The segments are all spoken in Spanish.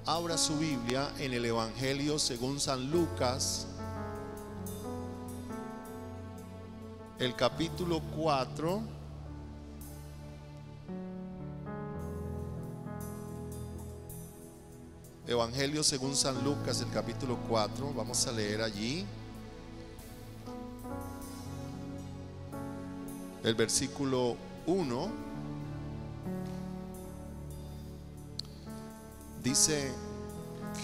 abra su Biblia en el Evangelio según San Lucas, el capítulo 4. Evangelio según San Lucas, el capítulo 4. Vamos a leer allí el versículo 1. Dice: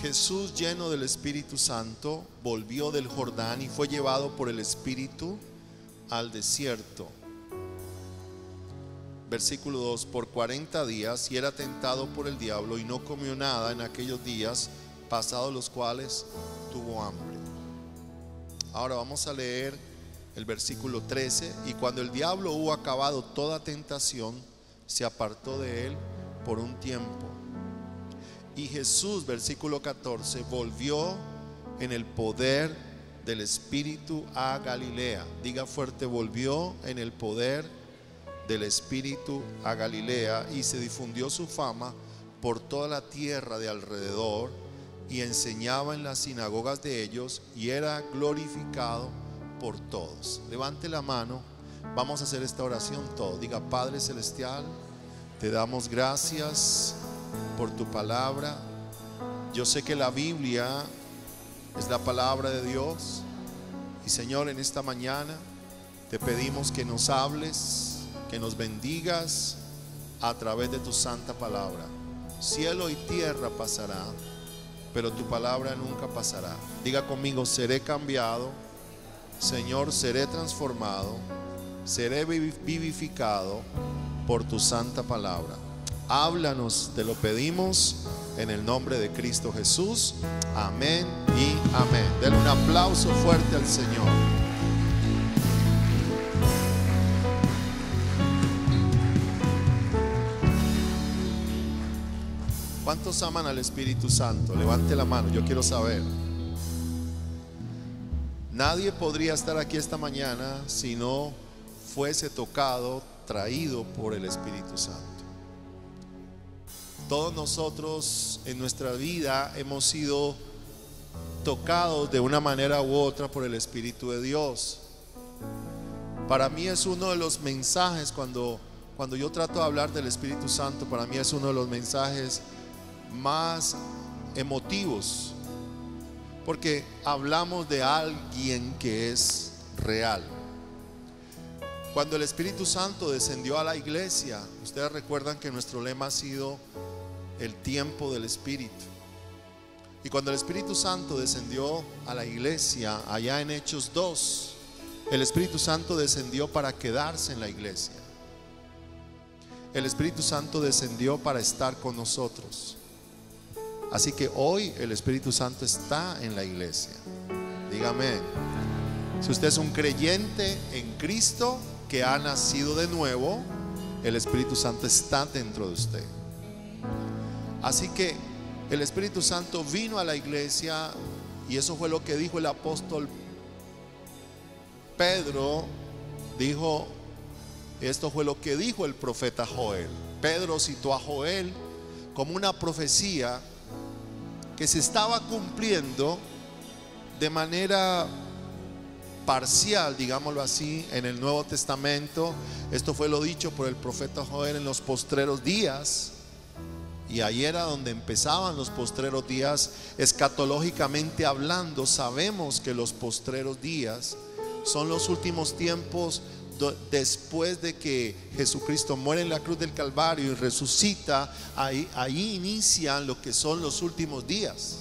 Jesús, lleno del Espíritu Santo, volvió del Jordán y fue llevado por el Espíritu al desierto. Versículo 2: por 40 días y era tentado por el diablo y no comió nada en aquellos días, pasados los cuales tuvo hambre. Ahora vamos a leer el versículo 13. Y cuando el diablo hubo acabado toda tentación, se apartó de él por un tiempo. Y Jesús, versículo 14, volvió en el poder del Espíritu a Galilea. Diga fuerte: volvió en el poder del Espíritu a Galilea, y se difundió su fama por toda la tierra de alrededor, y enseñaba en las sinagogas de ellos, y era glorificado por todos. Levante la mano, vamos a hacer esta oración todos. Diga: Padre Celestial, te damos gracias por tu palabra. Yo sé que la Biblia es la palabra de Dios, y Señor, en esta mañana te pedimos que nos hables, que nos bendigas a través de tu santa palabra. Cielo y tierra pasará, pero tu palabra nunca pasará. Diga conmigo: seré cambiado, Señor, seré transformado, seré vivificado por tu santa palabra. Háblanos, te lo pedimos en el nombre de Cristo Jesús. Amén y amén. Denle un aplauso fuerte al Señor. ¿Cuántos aman al Espíritu Santo? Levante la mano, yo quiero saber. Nadie podría estar aquí esta mañana si no fuese tocado, traído por el Espíritu Santo. Todos nosotros en nuestra vida hemos sido tocados de una manera u otra por el Espíritu de Dios. Para mí es uno de los mensajes, cuando yo trato de hablar del Espíritu Santo, para mí es uno de los mensajes más emotivos, porque hablamos de alguien que es real. Cuando el Espíritu Santo descendió a la iglesia, ustedes recuerdan que nuestro lema ha sido el tiempo del Espíritu. Y cuando el Espíritu Santo descendió a la iglesia, allá en Hechos 2, el Espíritu Santo descendió para quedarse en la iglesia. El Espíritu Santo descendió para estar con nosotros. Así que hoy el Espíritu Santo está en la iglesia. Dígame. Si usted es un creyente en Cristo, que ha nacido de nuevo, el Espíritu Santo está dentro de usted. Así que el Espíritu Santo vino a la iglesia, y eso fue lo que dijo el apóstol Pedro. Esto fue lo que dijo el profeta Joel. Pedro citó a Joel como una profecía que se estaba cumpliendo de manera parcial, digámoslo así, en el Nuevo Testamento. Esto fue lo dicho por el profeta Joel en los postreros días. Y ahí era donde empezaban los postreros días. Escatológicamente hablando, sabemos que los postreros días son los últimos tiempos después de que Jesucristo muere en la cruz del Calvario y resucita. Ahí inician lo que son los últimos días.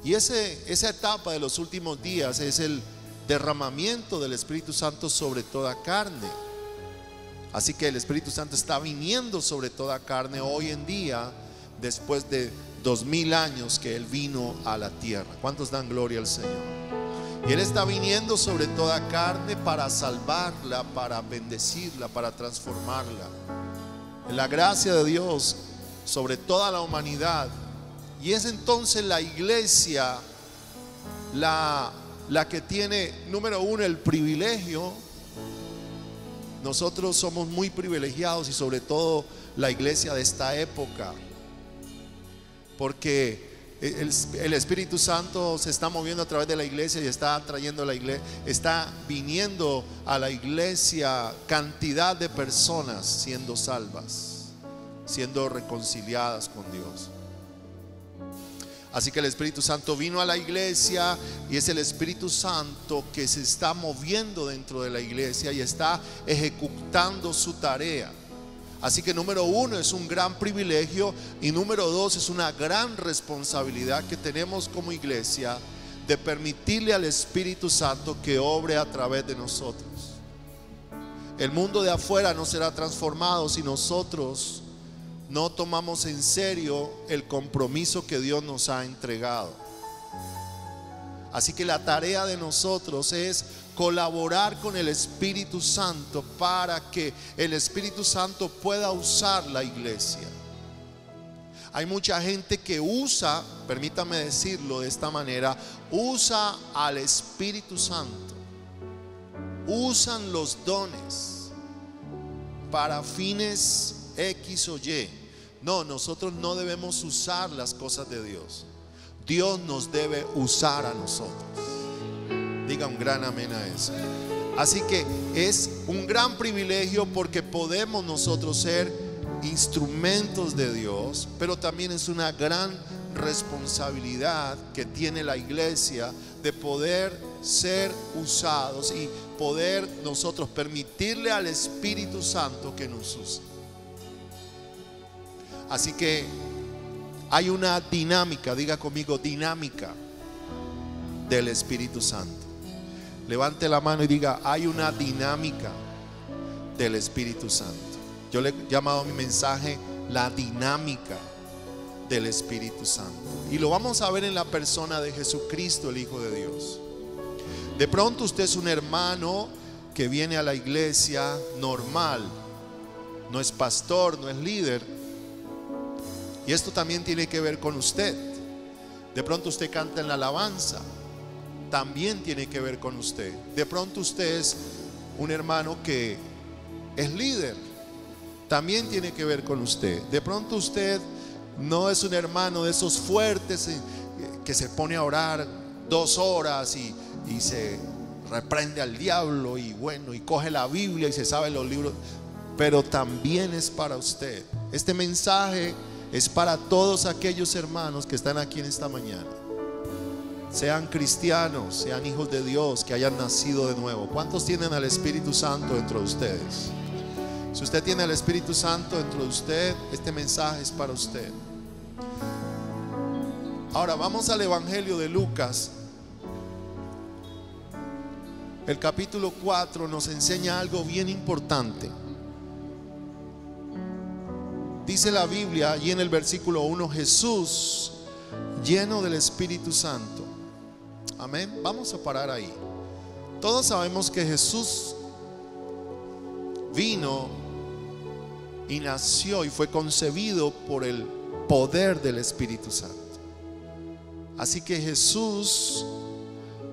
Y esa etapa de los últimos días es el derramamiento del Espíritu Santo sobre toda carne. Así que el Espíritu Santo está viniendo sobre toda carne hoy en día, después de 2000 años que Él vino a la tierra. ¿Cuántos dan gloria al Señor? Y Él está viniendo sobre toda carne para salvarla, para bendecirla, para transformarla. En la gracia de Dios sobre toda la humanidad. Y es entonces la iglesia la que tiene, número uno, el privilegio. Nosotros somos muy privilegiados, y sobre todo la iglesia de esta época, porque el Espíritu Santo se está moviendo a través de la iglesia y está trayendo a la iglesia, está viniendo a la iglesia cantidad de personas siendo salvas, siendo reconciliadas con Dios. Así que el Espíritu Santo vino a la iglesia y es el Espíritu Santo que se está moviendo dentro de la iglesia y está ejecutando su tarea. Así que número uno, es un gran privilegio, y número dos, es una gran responsabilidad que tenemos como iglesia de permitirle al Espíritu Santo que obre a través de nosotros. El mundo de afuera no será transformado si nosotros no tomamos en serio el compromiso que Dios nos ha entregado. Así que la tarea de nosotros es colaborar con el Espíritu Santo para que el Espíritu Santo pueda usar la iglesia. Hay mucha gente que usa, permítame decirlo de esta manera, usa al Espíritu Santo, usan los dones para fines X o Y. No, nosotros no debemos usar las cosas de Dios. Dios nos debe usar a nosotros. Diga un gran amén a eso. Así que es un gran privilegio porque podemos nosotros ser instrumentos de Dios, pero también es una gran responsabilidad que tiene la iglesia de poder ser usados y poder nosotros permitirle al Espíritu Santo que nos use. Así que hay una dinámica, diga conmigo, dinámica del Espíritu Santo. Levante la mano y diga: hay una dinámica del Espíritu Santo. Yo le he llamado a mi mensaje la dinámica del Espíritu Santo, y lo vamos a ver en la persona de Jesucristo, el Hijo de Dios. De pronto usted es un hermano que viene a la iglesia normal, no es pastor, no es líder, y esto también tiene que ver con usted. De pronto usted canta en la alabanza, también tiene que ver con usted. De pronto usted es un hermano que es líder, también tiene que ver con usted. De pronto usted no es un hermano de esos fuertes que se pone a orar 2 horas y se reprende al diablo y bueno, y coge la Biblia y se sabe los libros, pero también es para usted. Este mensaje es para todos aquellos hermanos que están aquí en esta mañana, sean cristianos, sean hijos de Dios, que hayan nacido de nuevo. ¿Cuántos tienen al Espíritu Santo dentro de ustedes? Si usted tiene al Espíritu Santo dentro de usted, este mensaje es para usted. Ahora vamos al Evangelio de Lucas. El capítulo 4 nos enseña algo bien importante. Dice la Biblia allí en el versículo 1: Jesús, lleno del Espíritu Santo. Amén. Vamos a parar ahí. Todos sabemos que Jesús vino y nació y fue concebido por el poder del Espíritu Santo. Así que Jesús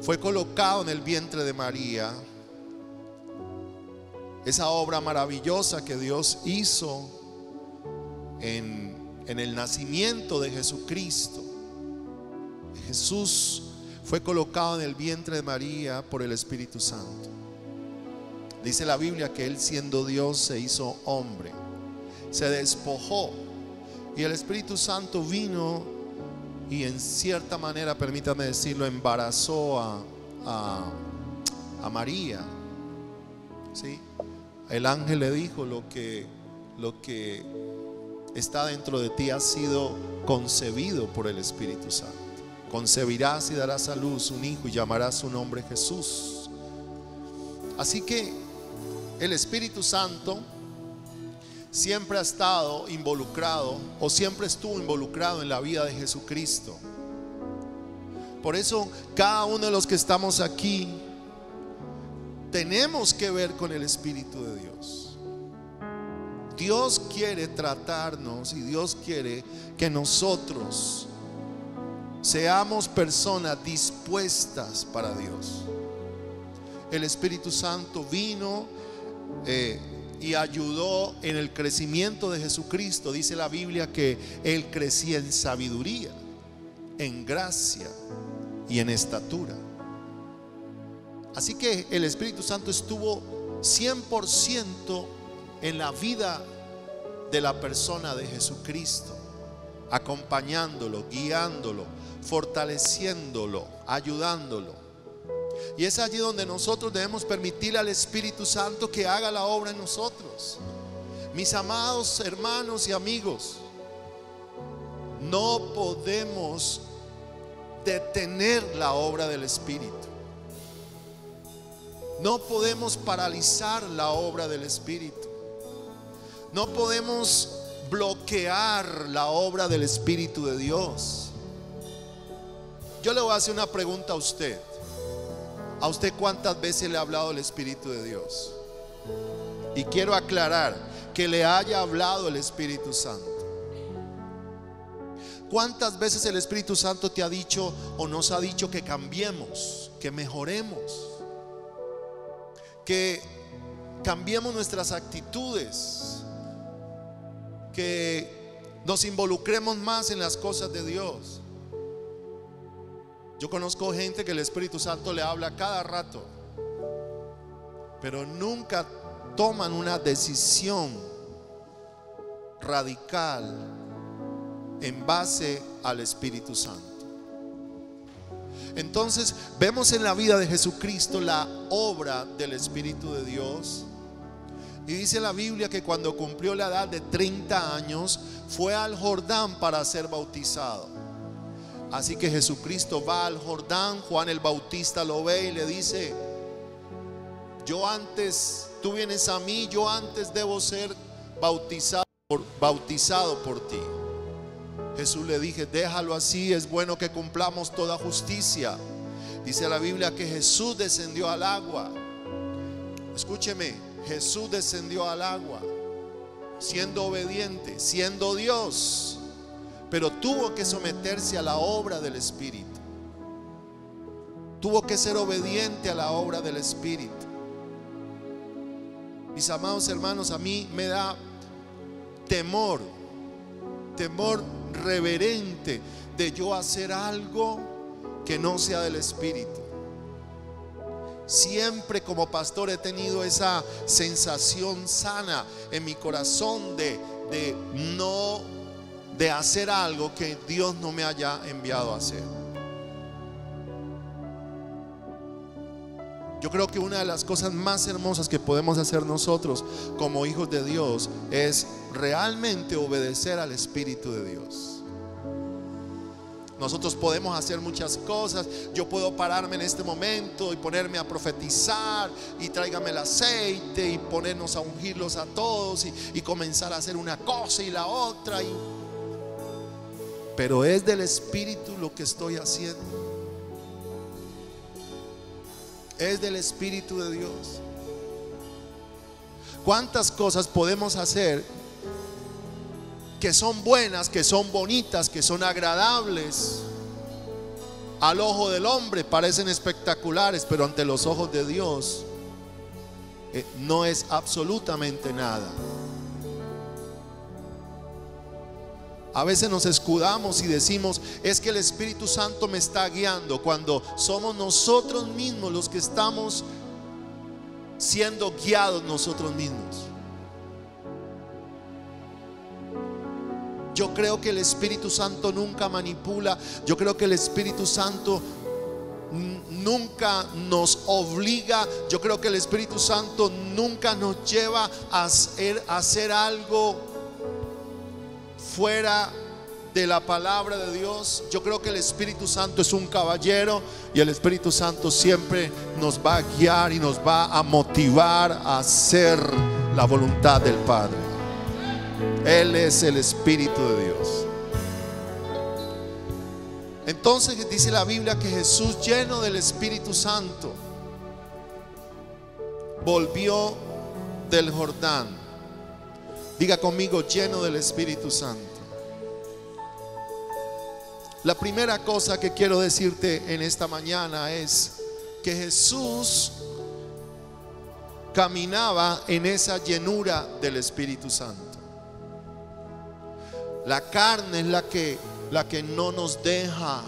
fue colocado en el vientre de María. Esa obra maravillosa que Dios hizo en el nacimiento de Jesucristo. Jesús fue colocado en el vientre de María por el Espíritu Santo. Dice la Biblia que Él, siendo Dios, se hizo hombre, se despojó, y el Espíritu Santo vino y en cierta manera, permítame decirlo, embarazó a María. ¿Sí? El ángel le dijo: lo que está dentro de ti ha sido concebido por el Espíritu Santo. Concebirás y darás a luz un hijo y llamarás su nombre Jesús. Así que el Espíritu Santo siempre ha estado involucrado, o siempre estuvo involucrado en la vida de Jesucristo. Por eso cada uno de los que estamos aquí tenemos que ver con el Espíritu de Dios. Dios quiere tratarnos y Dios quiere que nosotros seamos personas dispuestas para Dios. El Espíritu Santo vino y ayudó en el crecimiento de Jesucristo. Dice la Biblia que Él crecía en sabiduría, en gracia y en estatura. Así que el Espíritu Santo estuvo 100% en la vida de la persona de Jesucristo, acompañándolo, guiándolo, fortaleciéndolo, ayudándolo. Y es allí donde nosotros debemos permitirle al Espíritu Santo que haga la obra en nosotros. Mis amados hermanos y amigos, no podemos detener la obra del Espíritu. No podemos paralizar la obra del Espíritu. No podemos bloquear la obra del Espíritu de Dios. Yo le voy a hacer una pregunta a usted. ¿A usted cuántas veces le ha hablado el Espíritu de Dios? Y quiero aclarar que le haya hablado el Espíritu Santo. ¿Cuántas veces el Espíritu Santo te ha dicho o nos ha dicho que cambiemos, que mejoremos, que cambiemos nuestras actitudes, que nos involucremos más en las cosas de Dios? Yo conozco gente que el Espíritu Santo le habla cada rato, pero nunca toman una decisión radical en base al Espíritu Santo. Entonces vemos en la vida de Jesucristo la obra del Espíritu de Dios. Y dice la Biblia que cuando cumplió la edad de 30 años fue al Jordán para ser bautizado. Así que Jesucristo va al Jordán. Juan el Bautista lo ve y le dice: tú vienes a mí, yo antes debo ser bautizado por ti. Jesús le dije: déjalo así, es bueno que cumplamos toda justicia. Dice la Biblia que Jesús descendió al agua. Escúcheme, Jesús descendió al agua siendo obediente, siendo Dios, pero tuvo que someterse a la obra del Espíritu. Tuvo que ser obediente a la obra del Espíritu. Mis amados hermanos, a mí me da temor reverente de yo hacer algo que no sea del Espíritu. Siempre como pastor he tenido esa sensación sana en mi corazón de hacer algo que Dios no me haya enviado a hacer. Yo creo que una de las cosas más hermosas que podemos hacer nosotros como hijos de Dios es realmente obedecer al Espíritu de Dios. Nosotros podemos hacer muchas cosas. Yo puedo pararme en este momento y ponerme a profetizar, y tráigame el aceite y ponernos a ungirlos a todos y comenzar a hacer una cosa y la otra, pero es del Espíritu lo que estoy haciendo. Es del Espíritu de Dios. ¿Cuántas cosas podemos hacer que son buenas, que son bonitas, que son agradables? Al ojo del hombre parecen espectaculares, pero ante los ojos de Dios no es absolutamente nada. A veces nos escudamos y decimos: es que el Espíritu Santo me está guiando, cuando somos nosotros mismos los que estamos siendo guiados nosotros mismos. Yo creo que el Espíritu Santo nunca manipula. Yo creo que el Espíritu Santo nunca nos obliga. Yo creo que el Espíritu Santo nunca nos lleva a hacer algo fuera de la palabra de Dios. Yo creo que el Espíritu Santo es un caballero, y el Espíritu Santo siempre nos va a guiar y nos va a motivar a hacer la voluntad del Padre. Él es el Espíritu de Dios. Entonces dice la Biblia que Jesús, lleno del Espíritu Santo, volvió del Jordán. Diga conmigo: lleno del Espíritu Santo. La primera cosa que quiero decirte en esta mañana es que Jesús caminaba en esa llenura del Espíritu Santo. La carne es la que no nos deja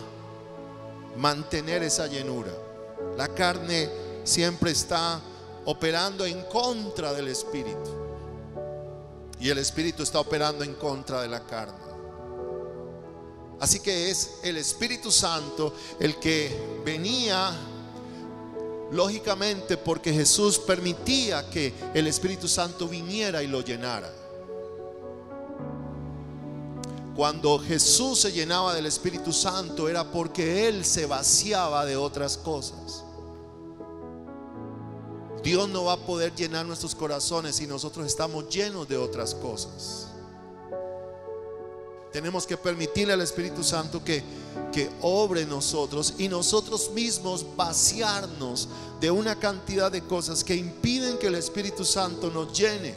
mantener esa llenura. La carne siempre está operando en contra del Espíritu, y el Espíritu está operando en contra de la carne. Así que es el Espíritu Santo el que venía, lógicamente, porque Jesús permitía que el Espíritu Santo viniera y lo llenara. Cuando Jesús se llenaba del Espíritu Santo era porque Él se vaciaba de otras cosas. Dios no va a poder llenar nuestros corazones si nosotros estamos llenos de otras cosas. Tenemos que permitirle al Espíritu Santo que obre en nosotros, y nosotros mismos vaciarnos de una cantidad de cosas que impiden que el Espíritu Santo nos llene.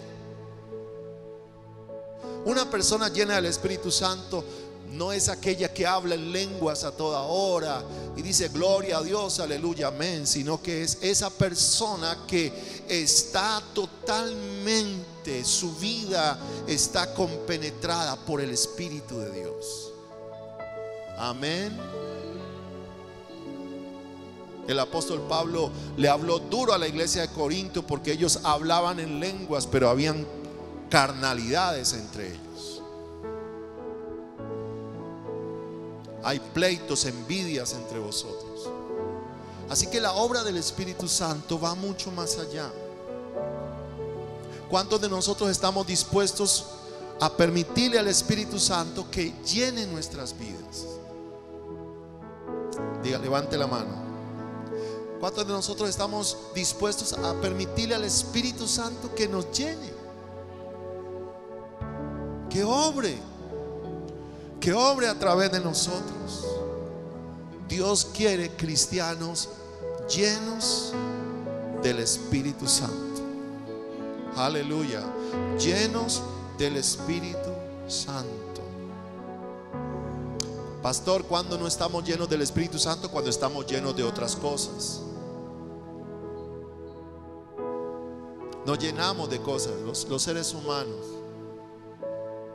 Una persona llena del Espíritu Santo no es aquella que habla en lenguas a toda hora y dice gloria a Dios, aleluya, amén, sino que es esa persona que está totalmente, su vida está compenetrada por el Espíritu de Dios. Amén. El apóstol Pablo le habló duro a la iglesia de Corinto porque ellos hablaban en lenguas, pero habían carnalidades entre ellos. Hay pleitos, envidias entre vosotros. Así que la obra del Espíritu Santo va mucho más allá. ¿Cuántos de nosotros estamos dispuestos a permitirle al Espíritu Santo que llene nuestras vidas? Diga, levante la mano. ¿Cuántos de nosotros estamos dispuestos a permitirle al Espíritu Santo que nos llene? Que obre a través de nosotros. Dios quiere cristianos llenos del Espíritu Santo. Aleluya. Llenos del Espíritu Santo. Pastor, ¿cuándo no estamos llenos del Espíritu Santo? Cuando estamos llenos de otras cosas. Nos llenamos de cosas, los seres humanos.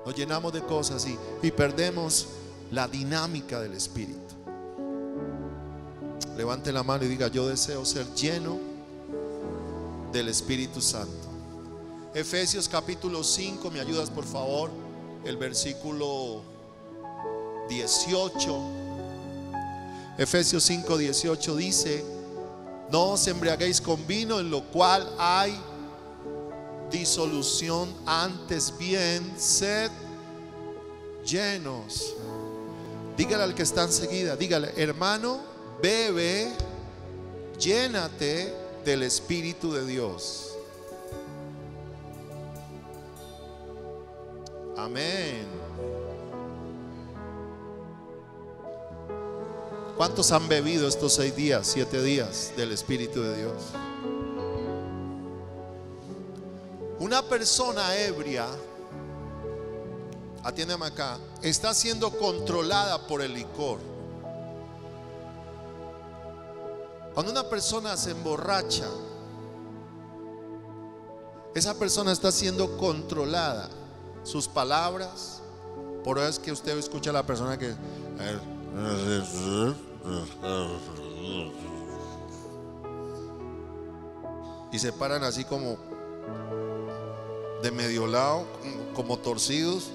Nos llenamos de cosas y perdemos la dinámica del Espíritu. Levante la mano y diga: yo deseo ser lleno del Espíritu Santo. Efesios capítulo 5, ¿me ayudas por favor? El versículo 18. Efesios 5, 18 dice: no os embriaguéis con vino, en lo cual hay disolución, antes bien sed llenos. Dígale al que está enseguida, dígale: hermano, bebe, llénate del Espíritu de Dios. Amén. ¿Cuántos han bebido estos 6 días, 7 días del Espíritu de Dios? Una persona ebria, atiéndeme acá, está siendo controlada por el licor. Cuando una persona se emborracha, esa persona está siendo controlada. Sus palabras, por eso es que usted escucha a la persona que y se paran así como de medio lado, como torcidos.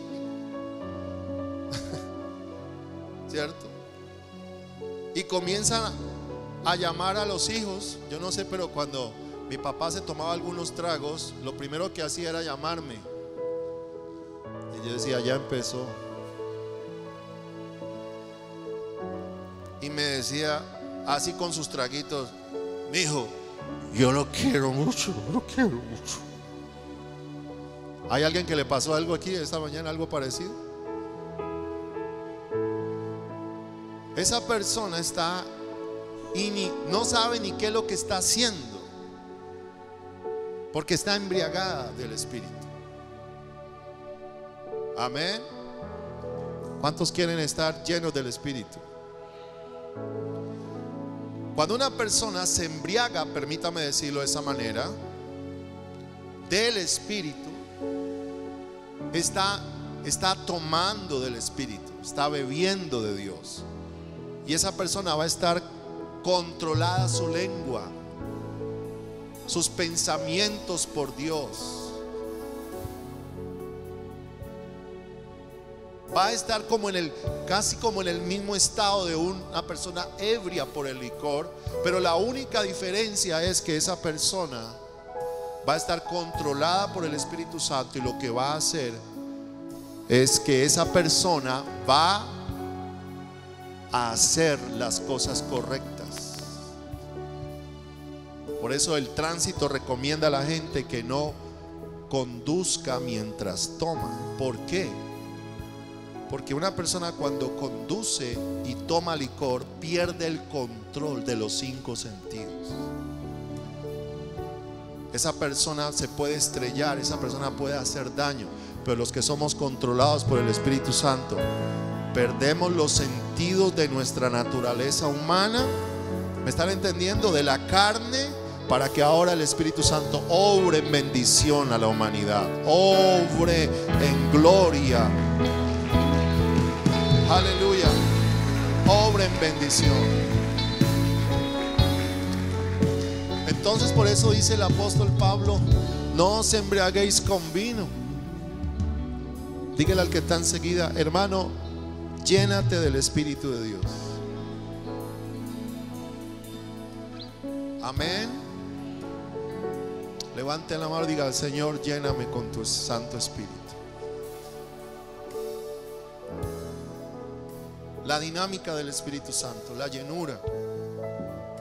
¿Cierto? Y comienzan a llamar a los hijos. Yo no sé, pero cuando mi papá se tomaba algunos tragos, lo primero que hacía era llamarme. Y yo decía: ya empezó. Y me decía así con sus traguitos: mijo, yo lo quiero mucho, lo quiero mucho. ¿Hay alguien que le pasó algo aquí esta mañana, algo parecido? Esa persona está y no sabe ni qué es lo que está haciendo, porque está embriagada del Espíritu. Amén. ¿Cuántos quieren estar llenos del Espíritu? Cuando una persona se embriaga, permítame decirlo de esa manera, del Espíritu, está tomando del Espíritu, está bebiendo de Dios. Y esa persona va a estar controlada su lengua, sus pensamientos por Dios. Va a estar casi como en el mismo estado de una persona ebria por el licor, pero la única diferencia es que esa persona va a estar controlada por el Espíritu Santo, y lo que va a hacer es que esa persona va a hacer las cosas correctas. Por eso el tránsito recomienda a la gente que no conduzca mientras toma. ¿Por qué? Porque una persona cuando conduce y toma licor pierde el control de los 5 sentidos. Esa persona se puede estrellar, esa persona puede hacer daño. Pero los que somos controlados por el Espíritu Santo, perdemos los sentidos de nuestra naturaleza humana. ¿Me están entendiendo? De la carne, para que ahora el Espíritu Santo obre en bendición a la humanidad, obre en gloria. Aleluya. Obra en bendición. Entonces por eso dice el apóstol Pablo: no os embriaguéis con vino. Dígale al que está enseguida: hermano, llénate del Espíritu de Dios. Amén. Levante la mano y diga al Señor: lléname con tu Santo Espíritu. La dinámica del Espíritu Santo, la llenura.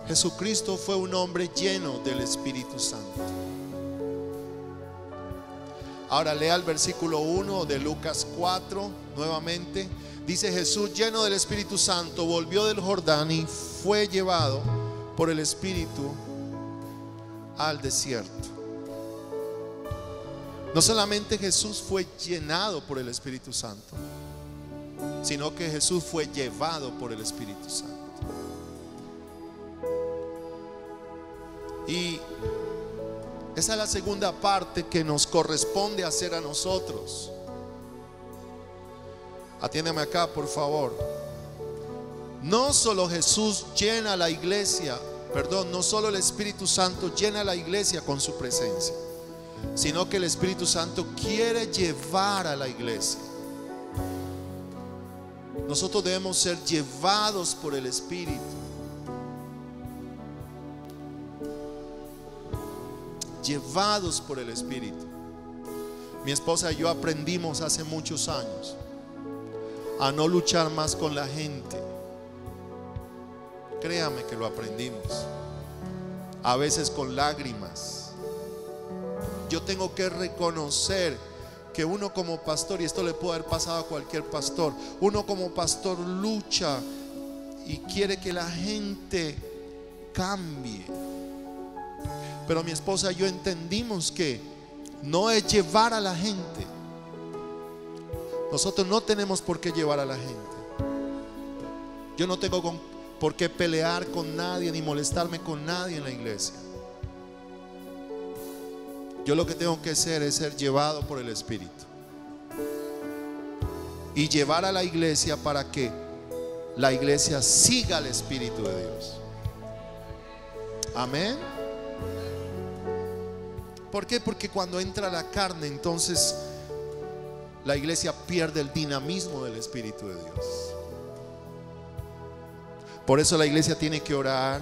Jesucristo fue un hombre lleno del Espíritu Santo. Ahora lea el versículo 1 de Lucas 4 nuevamente. Dice: Jesús, lleno del Espíritu Santo, volvió del Jordán y fue llevado por el Espíritu al desierto. No solamente Jesús fue llenado por el Espíritu Santo, sino que Jesús fue llevado por el Espíritu Santo. Y esa es la segunda parte que nos corresponde hacer a nosotros. Atiéndeme acá, por favor. No solo Jesús llena a la iglesia, no solo el Espíritu Santo llena a la iglesia con su presencia, sino que el Espíritu Santo quiere llevar a la iglesia. Nosotros debemos ser llevados por el Espíritu. Llevados por el Espíritu. Mi esposa y yo aprendimos hace muchos años a no luchar más con la gente. Créame que lo aprendimos. A veces con lágrimas. Yo tengo que reconocer que uno como pastor, y esto le puede haber pasado a cualquier pastor, uno como pastor lucha y quiere que la gente cambie. Pero mi esposa y yo entendimos que no es llevar a la gente. Nosotros no tenemos por qué llevar a la gente. Yo no tengo por qué pelear con nadie ni molestarme con nadie en la iglesia. Yo lo que tengo que hacer es ser llevado por el Espíritu y llevar a la iglesia para que la iglesia siga al Espíritu de Dios. Amén. ¿Por qué? Porque cuando entra la carne, entonces la iglesia pierde el dinamismo del Espíritu de Dios. Por eso la iglesia tiene que orar,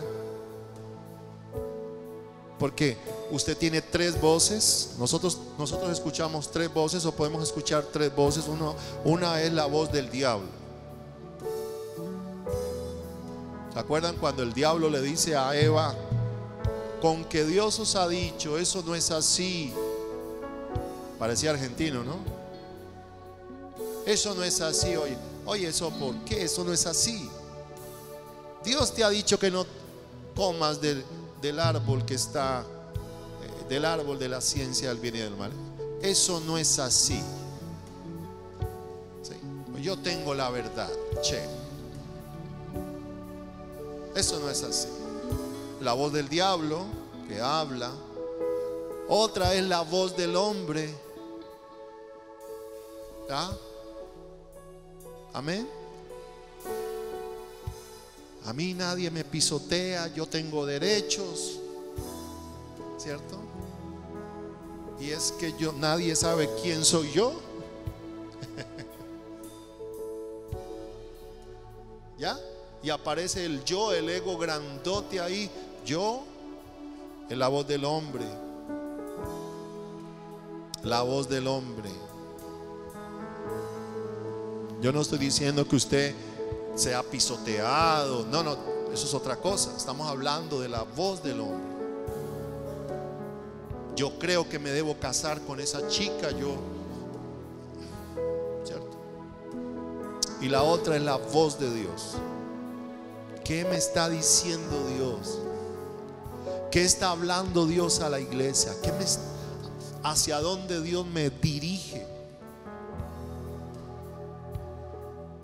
porque usted tiene 3 voces. Nosotros escuchamos 3 voces, o podemos escuchar 3 voces. Una es la voz del diablo. ¿Se acuerdan cuando el diablo le dice a Eva: con que Dios os ha dicho, eso no es así? Parecía argentino, ¿no? Eso no es así. Oye, ¿eso por qué? Eso no es así. Dios te ha dicho que no comas del árbol que está, del árbol de la ciencia del bien y del mal. Eso no es así. Sí. Yo tengo la verdad. Eso no es así. La voz del diablo que habla Otra es la voz del hombre. ¿Ah? Amén. A mí nadie me pisotea, yo tengo derechos, ¿cierto? Y es que nadie sabe quién soy yo. ¿Ya? Y aparece el yo, el ego grandote ahí. Yo, es la voz del hombre. La voz del hombre. Yo no estoy diciendo que usted sea pisoteado. No, eso es otra cosa. Estamos hablando de la voz del hombre. Yo creo que me debo casar con esa chica, ¿cierto? Y la otra es la voz de Dios. ¿Qué me está diciendo Dios? ¿Qué está hablando Dios a la iglesia? ¿Hacia dónde Dios me dirige?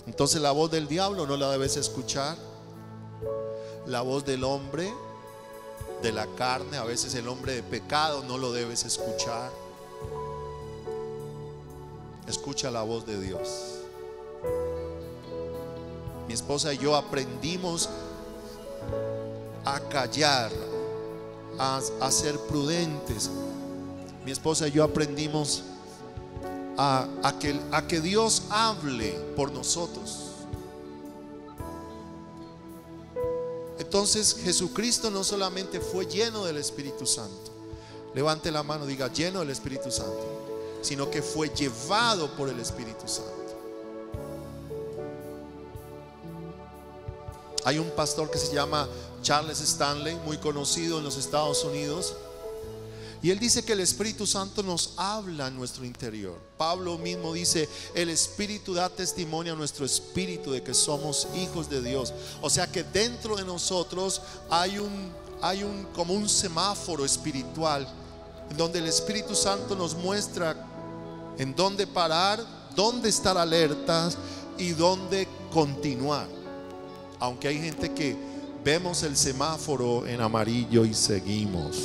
Entonces la voz del diablo no la debes escuchar. La voz del hombre, de la carne, a veces el hombre de pecado, no lo debes escuchar. Escucha la voz de Dios. Mi esposa y yo aprendimos a callar, a ser prudentes. Mi esposa y yo aprendimos a que Dios hable por nosotros. Entonces Jesucristo no solamente fue lleno del Espíritu Santo, levante la mano, diga lleno del Espíritu Santo, sino que fue llevado por el Espíritu Santo. Hay un pastor que se llama Charles Stanley, muy conocido en los Estados Unidos, y él dice que el Espíritu Santo nos habla en nuestro interior. Pablo mismo dice: el Espíritu da testimonio a nuestro espíritu de que somos hijos de Dios. O sea que dentro de nosotros hay como un semáforo espiritual, en donde el Espíritu Santo nos muestra en dónde parar, dónde estar alertas y dónde continuar. Aunque hay gente que vemos el semáforo en amarillo y seguimos,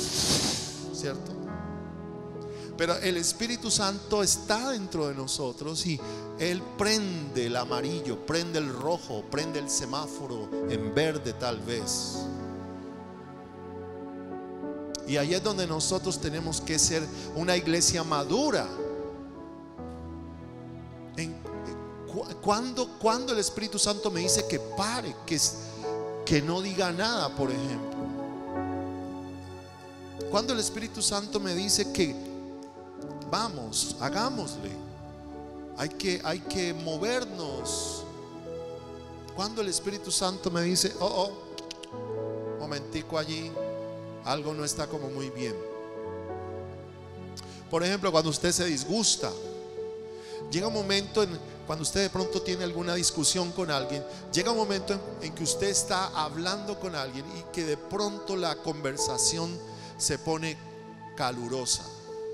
¿cierto? Pero el Espíritu Santo está dentro de nosotros y Él prende el amarillo, prende el rojo, prende el semáforo en verde tal vez. Y ahí es donde nosotros tenemos que ser una iglesia madura. Cuando el Espíritu Santo me dice que pare, que no diga nada, por ejemplo. Cuando el Espíritu Santo me dice que vamos, hagámosle, hay que movernos. Cuando el Espíritu Santo me dice: momentico, allí algo no está como muy bien. Por ejemplo, cuando usted se disgusta, llega un momento cuando usted de pronto tiene alguna discusión con alguien, llega un momento en que usted está hablando con alguien y que de pronto la conversación se pone calurosa.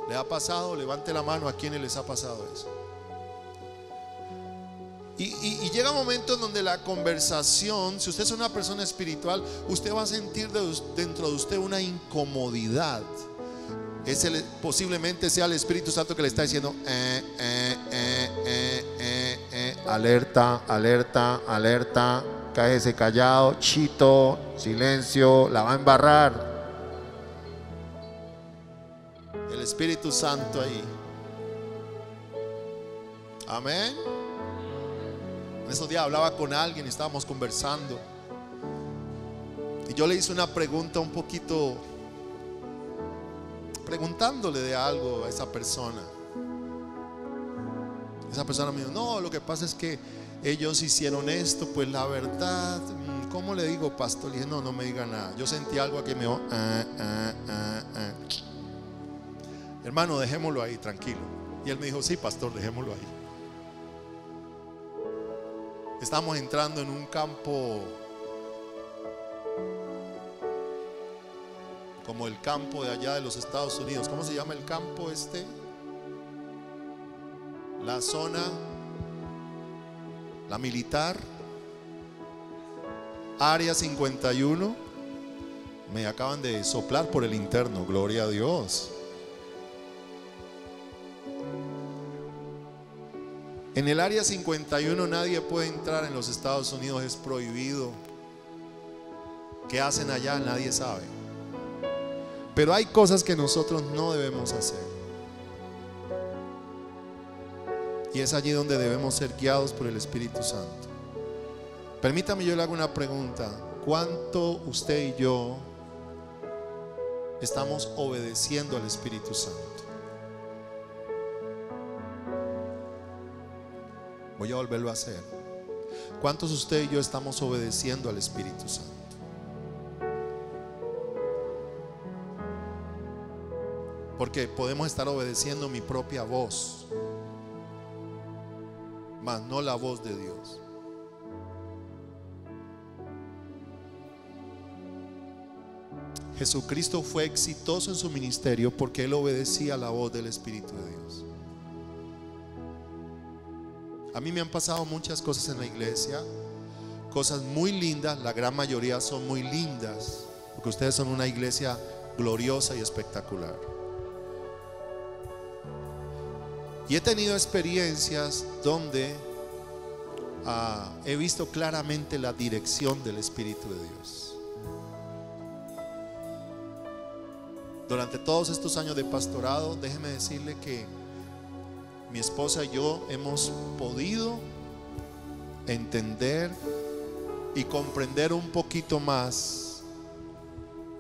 ¿Le ha pasado? Levante la mano a quienes les ha pasado eso. Y llega un momento en donde la conversación, si usted es una persona espiritual, usted va a sentir dentro de usted una incomodidad. Posiblemente sea el Espíritu Santo que le está diciendo: alerta, alerta, alerta, cállese callado, chito, silencio, la va a embarrar. El Espíritu Santo ahí. Amén. En esos días hablaba con alguien y estábamos conversando, y yo le hice una pregunta un poquito, preguntándole de algo a esa persona. Esa persona me dijo: no, lo que pasa es que ellos hicieron esto. Pues la verdad, ¿cómo le digo, pastor? Le dije: no me diga nada. Yo sentí algo aquí, me dijo: hermano, dejémoslo ahí, tranquilo. Y él me dijo: sí, pastor, dejémoslo ahí. Estamos entrando en un campo como el campo de allá de los Estados Unidos. ¿Cómo se llama el campo este? La zona, la militar, Área 51. Me acaban de soplar por el interno, gloria a Dios. En el área 51 nadie puede entrar en los Estados Unidos, es prohibido. ¿Qué hacen allá? Nadie sabe. Pero hay cosas que nosotros no debemos hacer. Y es allí donde debemos ser guiados por el Espíritu Santo. Permítame, yo le hago una pregunta. ¿Cuánto usted y yo estamos obedeciendo al Espíritu Santo? Voy a volverlo a hacer. ¿Cuántos usted y yo estamos obedeciendo al Espíritu Santo? Porque podemos estar obedeciendo mi propia voz, mas no la voz de Dios. Jesucristo fue exitoso en su ministerio porque Él obedecía la voz del Espíritu de Dios. A mí me han pasado muchas cosas en la iglesia, cosas muy lindas, la gran mayoría son muy lindas, porque ustedes son una iglesia gloriosa y espectacular. Y he tenido experiencias donde he visto claramente la dirección del Espíritu de Dios. Durante todos estos años de pastorado, déjeme decirle que mi esposa y yo hemos podido entender y comprender un poquito más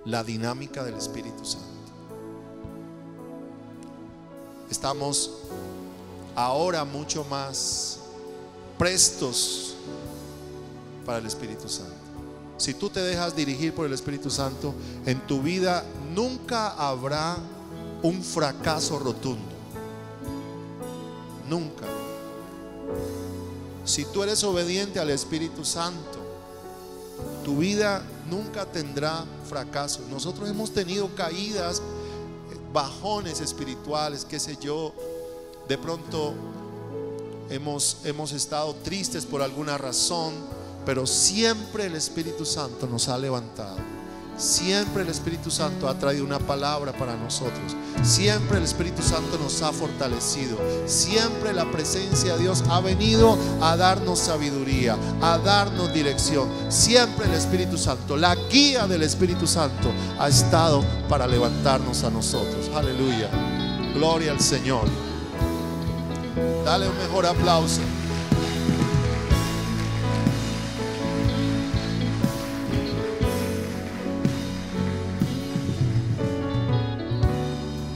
la dinámica del Espíritu Santo. Estamos ahora mucho más prestos para el Espíritu Santo. Si tú te dejas dirigir por el Espíritu Santo, en tu vida nunca habrá un fracaso rotundo. Nunca. Si tú eres obediente al Espíritu Santo, tu vida nunca tendrá fracaso. Nosotros hemos tenido caídas, bajones espirituales, qué sé yo. De pronto hemos estado tristes por alguna razón, pero siempre el Espíritu Santo nos ha levantado. Siempre el Espíritu Santo ha traído una palabra para nosotros. Siempre el Espíritu Santo nos ha fortalecido. Siempre la presencia de Dios ha venido a darnos sabiduría, a darnos dirección. Siempre el Espíritu Santo, la guía del Espíritu Santo ha estado para levantarnos a nosotros. Aleluya. Gloria al Señor. Dale un mejor aplauso.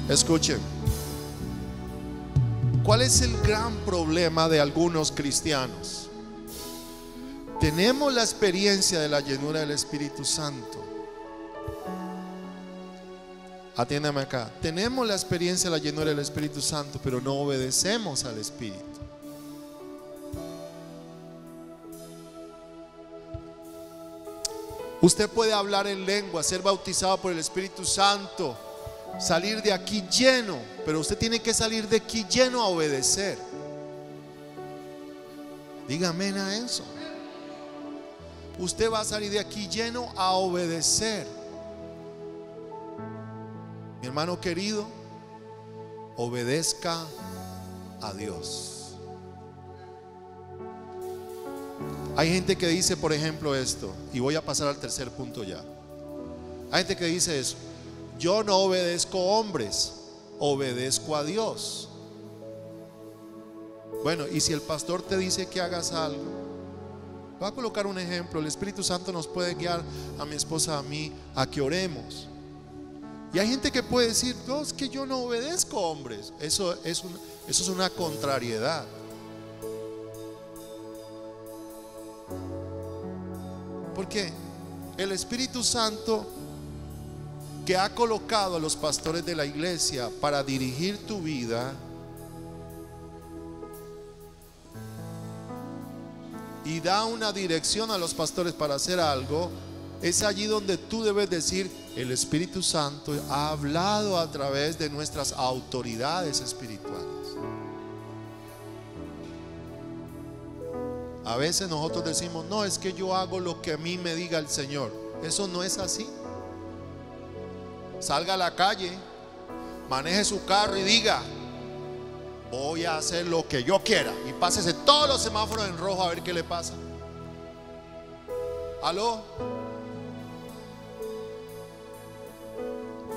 Escuchen, ¿cuál es el gran problema de algunos cristianos? Tenemos la experiencia de la llenura del Espíritu Santo. Atiéndame acá. Tenemos la experiencia de la llenura del Espíritu Santo, pero no obedecemos al Espíritu. Usted puede hablar en lengua, ser bautizado por el Espíritu Santo, salir de aquí lleno, pero usted tiene que salir de aquí lleno a obedecer. Dígame a eso. Usted va a salir de aquí lleno a obedecer. Mi hermano querido, obedezca a Dios. Hay gente que dice, por ejemplo, esto, y voy a pasar al tercer punto ya. Hay gente que dice eso: yo no obedezco hombres, obedezco a Dios. Bueno, y si el pastor te dice que hagas algo, voy a colocar un ejemplo. El Espíritu Santo nos puede guiar a mi esposa, a mí, a que oremos. Y hay gente que puede decir: no, es que yo no obedezco hombres. Eso es una contrariedad. Porque el Espíritu Santo, que ha colocado a los pastores de la iglesia para dirigir tu vida, y da una dirección a los pastores para hacer algo, es allí donde tú debes decir: el Espíritu Santo ha hablado a través de nuestras autoridades espirituales. A veces nosotros decimos: no, es que yo hago lo que a mí me diga el Señor. Eso no es así. Salga a la calle, maneje su carro y diga: voy a hacer lo que yo quiera. Y pásese todos los semáforos en rojo a ver qué le pasa. ¿Aló?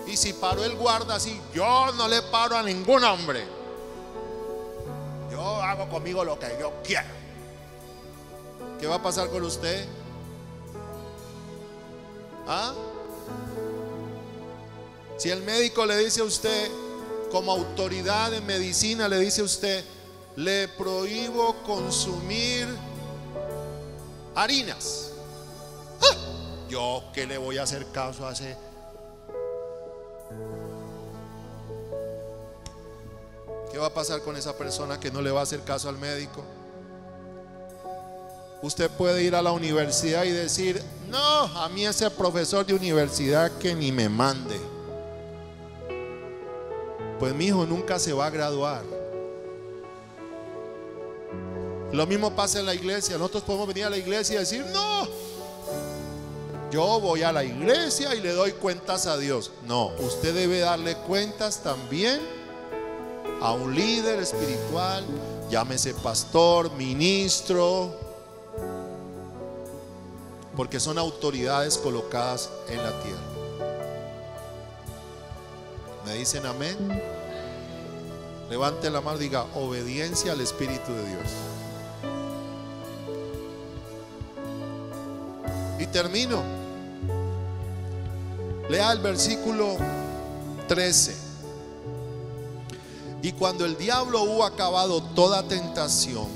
Y si paró el guarda así, yo no le paro a ningún hombre. Yo hago conmigo lo que yo quiera. ¿Qué va a pasar con usted? ¿Ah? Si el médico le dice a usted, como autoridad en medicina, le dice a usted, le prohíbo consumir harinas. ¡Ah! ¿Yo qué le voy a hacer caso a ese? ¿Qué va a pasar con esa persona que no le va a hacer caso al médico? Usted puede ir a la universidad y decir, no, a mí ese profesor de universidad que ni me mande. Pues mi hijo nunca se va a graduar. Lo mismo pasa en la iglesia. Nosotros podemos venir a la iglesia y decir, no, yo voy a la iglesia y le doy cuentas a Dios. No, usted debe darle cuentas también a un líder espiritual, llámese pastor, ministro, porque son autoridades colocadas en la tierra. ¿Me dicen amén? Levante la mano y diga, obediencia al Espíritu de Dios. Y termino. Lea el versículo 13. Y cuando el diablo hubo acabado toda tentación,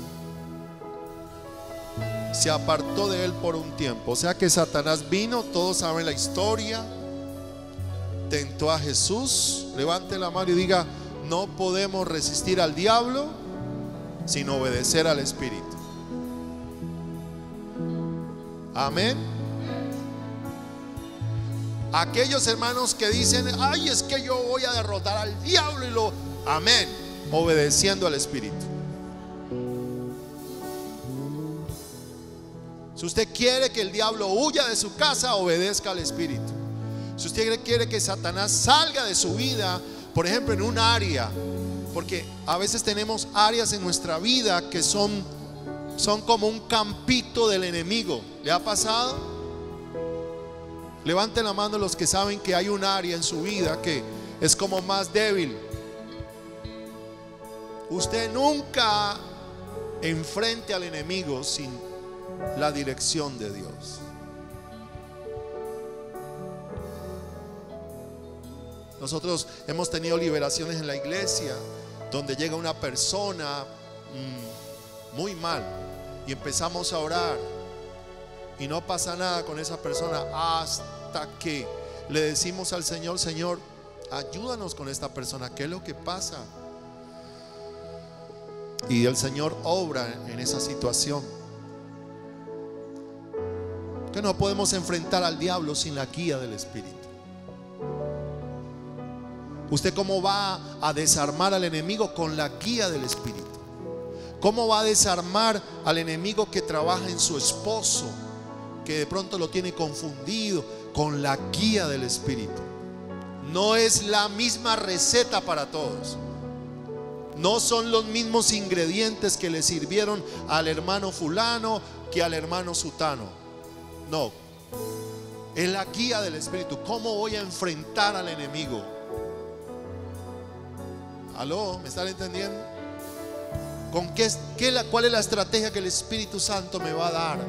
se apartó de él por un tiempo. O sea que Satanás vino, todos saben la historia, tentó a Jesús. Levante la mano y diga, no podemos resistir al diablo sin obedecer al Espíritu. Amén. Aquellos hermanos que dicen, ay, es que yo voy a derrotar al diablo y lo... Amén, obedeciendo al Espíritu. Si usted quiere que el diablo huya de su casa, obedezca al Espíritu. Si usted quiere que Satanás salga de su vida, por ejemplo en un área, porque a veces tenemos áreas en nuestra vida que son como un campito del enemigo. ¿Le ha pasado? Levanten la mano los que saben que hay un área en su vida que es como más débil. Usted nunca enfrente al enemigo sin la dirección de Dios. Nosotros hemos tenido liberaciones en la iglesia donde llega una persona muy mal y empezamos a orar y no pasa nada con esa persona hasta que le decimos al Señor, Señor, ayúdanos con esta persona, ¿qué es lo que pasa? Y el Señor obra en esa situación. Que no podemos enfrentar al diablo sin la guía del Espíritu. ¿Usted cómo va a desarmar al enemigo? Con la guía del Espíritu. ¿Cómo va a desarmar al enemigo que trabaja en su esposo, que de pronto lo tiene confundido? Con la guía del Espíritu. No es la misma receta para todos. No son los mismos ingredientes que le sirvieron al hermano fulano que al hermano sutano. No, es la guía del Espíritu. ¿Cómo voy a enfrentar al enemigo? ¿Aló? ¿Me están entendiendo? ¿Cuál es la estrategia que el Espíritu Santo me va a dar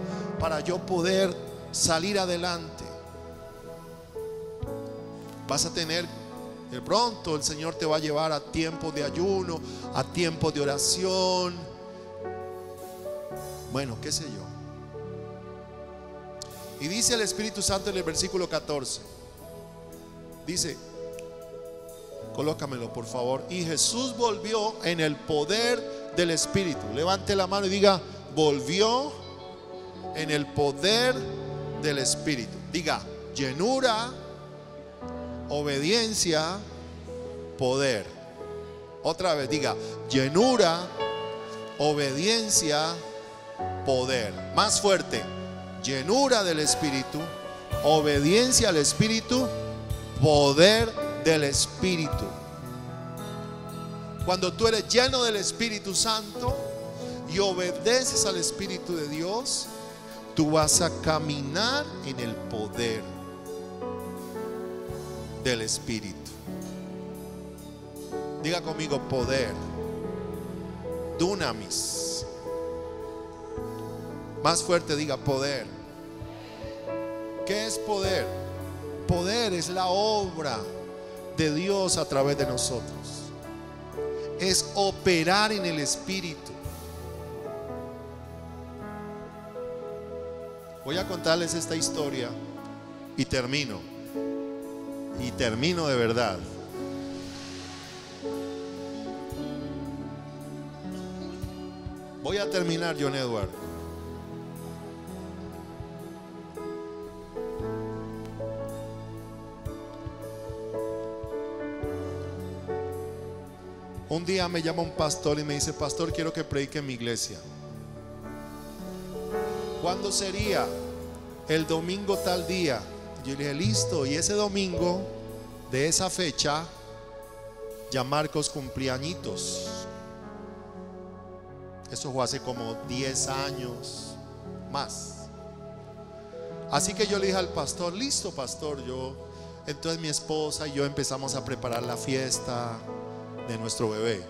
para yo poder salir adelante? Vas a tener, de pronto el Señor te va a llevar a tiempos de ayuno, a tiempos de oración. Bueno, qué sé yo. Y dice el Espíritu Santo en el versículo 14. Dice, colócamelo por favor. Y Jesús volvió en el poder del Espíritu. Levante la mano y diga, volvió en el poder del Espíritu. Diga, llenura, obediencia, poder. Otra vez, diga, llenura, obediencia, poder. Más fuerte. Llenura del Espíritu, obediencia al Espíritu, poder del Espíritu. Cuando tú eres lleno del Espíritu Santo y obedeces al Espíritu de Dios, tú vas a caminar en el poder del Espíritu. Diga conmigo: poder. Dunamis. Más fuerte, diga: poder. ¿Qué es poder? Poder es la obra de Dios a través de nosotros. Es operar en el Espíritu. Voy a contarles esta historia y termino. Y termino de verdad. Voy a terminar, John Edward. Un día me llama un pastor y me dice: pastor, quiero que predique en mi iglesia. ¿Cuándo sería? El domingo tal día. Yo le dije: listo. Y ese domingo de esa fecha, ya Marcos cumplía añitos. Eso fue hace como 10 años más. Así que yo le dije al pastor: listo, pastor. Entonces mi esposa y yo empezamos a preparar la fiesta de nuestro bebé.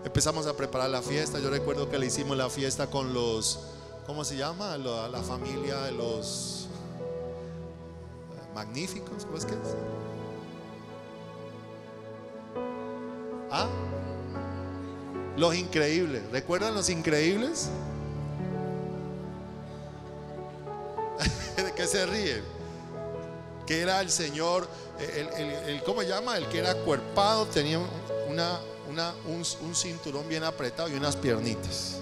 Empezamos a preparar la fiesta. Yo recuerdo que le hicimos la fiesta con los, ¿cómo se llama? La familia de los magníficos. ¿Cómo es que es? ¿Ah? Los Increíbles. ¿Recuerdan los Increíbles? ¿De qué se ríen? Que era el señor, ¿cómo se llama? El que era acuerpado, tenía un cinturón bien apretado y unas piernitas.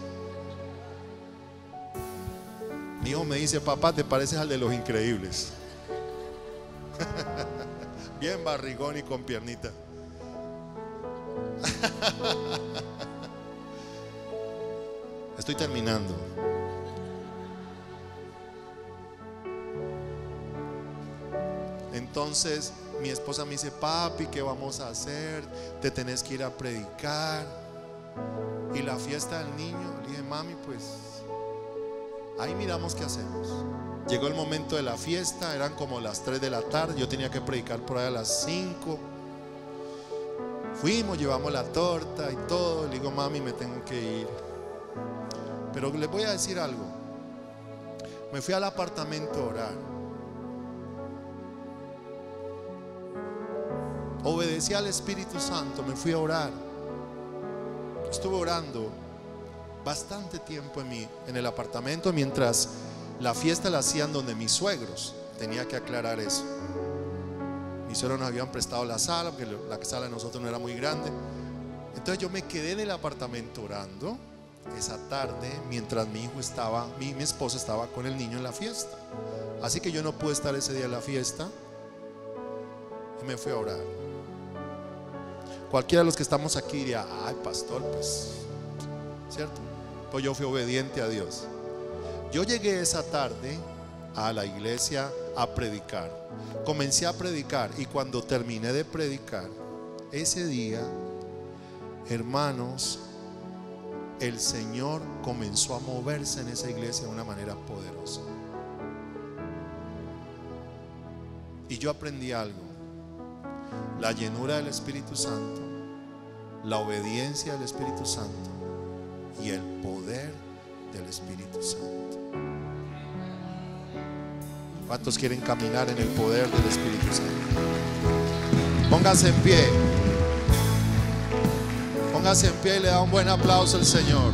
Mi hijo me dice: papá, te pareces al de los Increíbles. Bien barrigón y con piernita. Estoy terminando. Entonces mi esposa me dice: papi, ¿qué vamos a hacer? Te tenés que ir a predicar. Y la fiesta del niño. Le dije: mami, pues ahí miramos qué hacemos. Llegó el momento de la fiesta, eran como las 3 de la tarde. Yo tenía que predicar por ahí a las 5. Fuimos, llevamos la torta y todo. Le digo: mami, me tengo que ir. Pero les voy a decir algo. Me fui al apartamento a orar. Obedecí al Espíritu Santo, me fui a orar. Estuve orando bastante tiempo en el apartamento, mientras la fiesta la hacían donde mis suegros. Tenía que aclarar eso. Mis suegros nos habían prestado la sala, porque la sala de nosotros no era muy grande. Entonces yo me quedé en el apartamento orando esa tarde, mientras mi esposa estaba con el niño en la fiesta. Así que yo no pude estar ese día en la fiesta y me fui a orar. Cualquiera de los que estamos aquí diría: ay, pastor, pues, ¿cierto? Pues yo fui obediente a Dios. Yo llegué esa tarde a la iglesia a predicar. Comencé a predicar, y cuando terminé de predicar ese día, hermanos, el Señor comenzó a moverse en esa iglesia de una manera poderosa. Y yo aprendí algo: la llenura del Espíritu Santo, la obediencia del Espíritu Santo y el poder del Espíritu Santo. ¿Cuántos quieren caminar en el poder del Espíritu Santo? Póngase en pie. Póngase en pie y le da un buen aplauso al Señor.